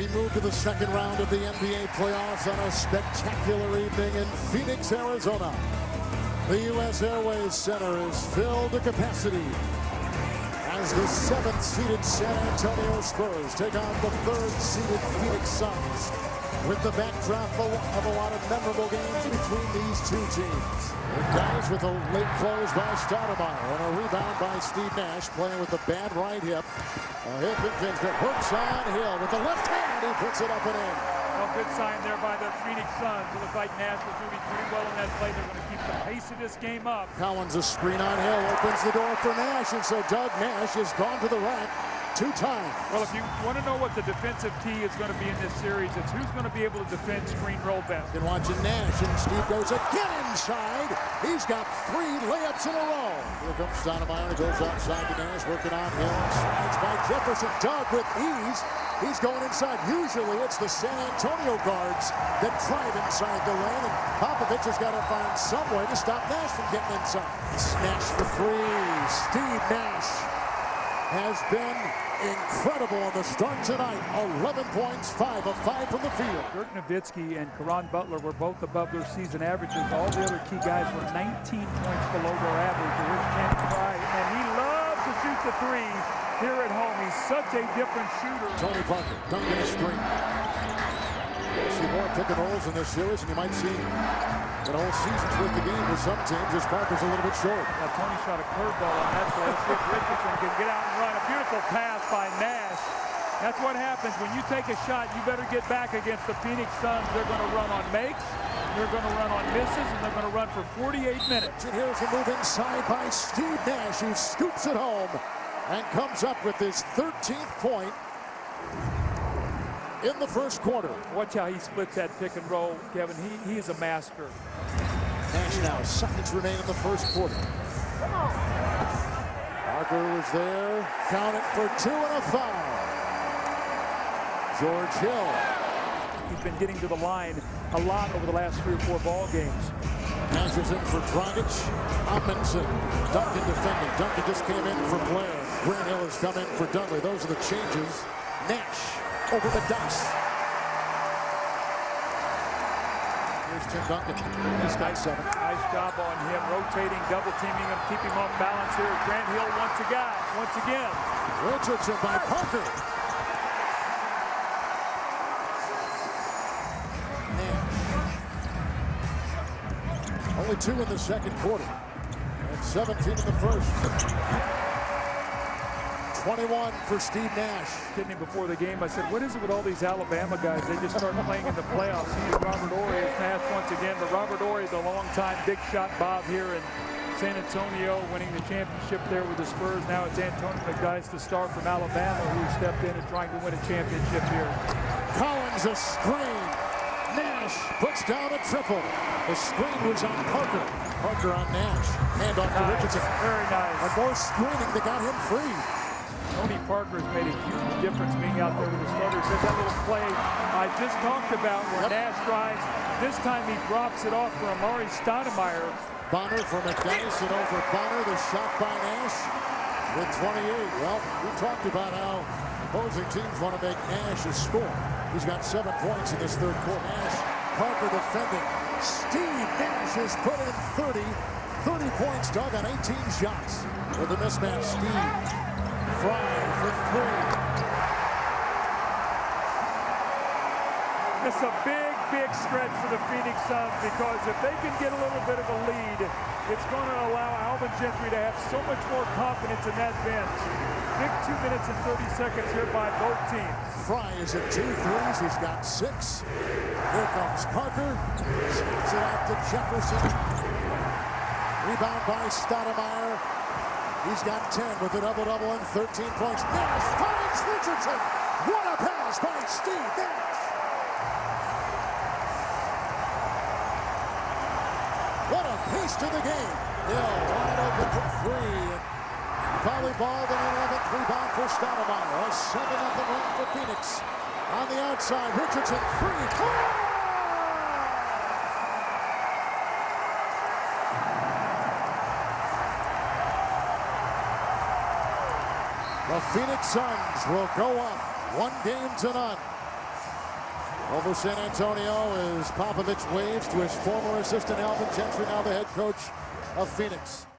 We move to the second round of the NBA playoffs on a spectacular evening in Phoenix, Arizona. The U.S. Airways Center is filled to capacity as the 7th-seeded San Antonio Spurs take on the 3rd-seeded Phoenix Suns, with the backdrop of a lot of memorable games between these two teams. The guys with a late close by Stoudemire and a rebound by Steve Nash, playing with the bad right hip. A hip impingement, works on Hill with the left hand. He puts it up and in. Well, good sign there by the Phoenix Suns. It looks like Nash was moving pretty well in that play. They're going to keep the pace of this game up. Collins, a screen on Hill, opens the door for Nash, and so Doug Nash has gone to the rack 2 times. Well, if you want to know what the defensive key is going to be in this series, it's who's going to be able to defend screen roll best. Been watching Nash, and Steve goes again inside. He's got 3 layups in a row. Here comes Stoudemire, and goes outside to Nash, working on Hill. Slides by Jefferson. Doug with ease. He's going inside. Usually it's the San Antonio guards that drive inside the lane, and Popovich has got to find some way to stop Nash from getting inside. Nash for 3. Steve Nash has been incredible on the start tonight. 11 points, 5 of 5 from the field. Dirk Nowitzki and Caron Butler were both above their season averages. All the other key guys were 19 points below their average. Here's Ken Fry, and he loves to shoot the 3 here at home. He's such a different shooter. Tony Parker, dunking a screen. We'll see more pick and rolls in this series, and you might see an whole season's worth of game with some teams as Parker's a little bit short. Now, Tony shot a curveball on that play. Let's see if Richardson can get out and run. A beautiful pass by Nash. That's what happens when you take a shot. You better get back against the Phoenix Suns. They're going to run on makes, they're going to run on misses, and they're going to run for 48 minutes. And here's a move inside by Steve Nash, who scoops it home and comes up with his 13th point in the first quarter. Watch how he splits that pick and roll, Kevin. He is a master. Nash now, seconds remain in the first quarter. Parker was there, counted for 2 and a foul. George Hill. He's been getting to the line a lot over the last 3 or 4 ball games. Nash is in for Dragic. Amundsen, Duncan defending. Duncan just came in for Blair. Greenhill has come in for Dudley. Those are the changes. Nash over the dice. Here's Tim Duncan. He's got 7. Nice job on him, rotating, double teaming him, keep him off balance here. Grant Hill once again. Richardson by Parker. Nash. Only 2 in the second quarter. And 17 in the first. 21 for Steve Nash. Kidding me before the game, I said, what is it with all these Alabama guys? They just start playing in the playoffs. He and Robert Horry as Nash once again. But Robert Horry, the longtime big shot Bob here in San Antonio, winning the championship there with the Spurs. Now it's Antonio McDyess, the star from Alabama, who stepped in and trying to win a championship here. Collins, a screen. Nash puts down a triple. The screen was on Parker. Parker on Nash. Hand off to Richardson. Very nice. And more screening that got him free. Tony Parker has made a huge difference being out there with the starters. There's that little play I just talked about where Nash drives. This time he drops it off for Amari Stoudemire. Bonner for McDyess and over Bonner. The shot by Nash with 28. Well, we talked about how opposing teams want to make Nash a score. He's got 7 points in this third quarter. Nash, Parker defending. Steve Nash has put in 30 points, Doug, on 18 shots. With the mismatch, Steve. Fry for 3. It's a big stretch for the Phoenix Suns, because if they can get a little bit of a lead, it's going to allow Alvin Gentry to have so much more confidence in that bench. Big 2 minutes and 30 seconds here by both teams. Fry is at 2 threes. He's got 6. Here comes Parker. Sends it out to Jefferson. Rebound by Stoudemire. He's got 10 with a double-double and 13 points. Nash finds Richardson. What a pass by Steve Nash. What a pace to the game. Hill wide open for 3. Volleyball, then 11th rebound for Stoudemire. A 7-0 run for Phoenix. On the outside, Richardson 3. Oh! The Phoenix Suns will go up 1-0 Over San Antonio as Popovich waves to his former assistant Alvin Gentry, now the head coach of Phoenix.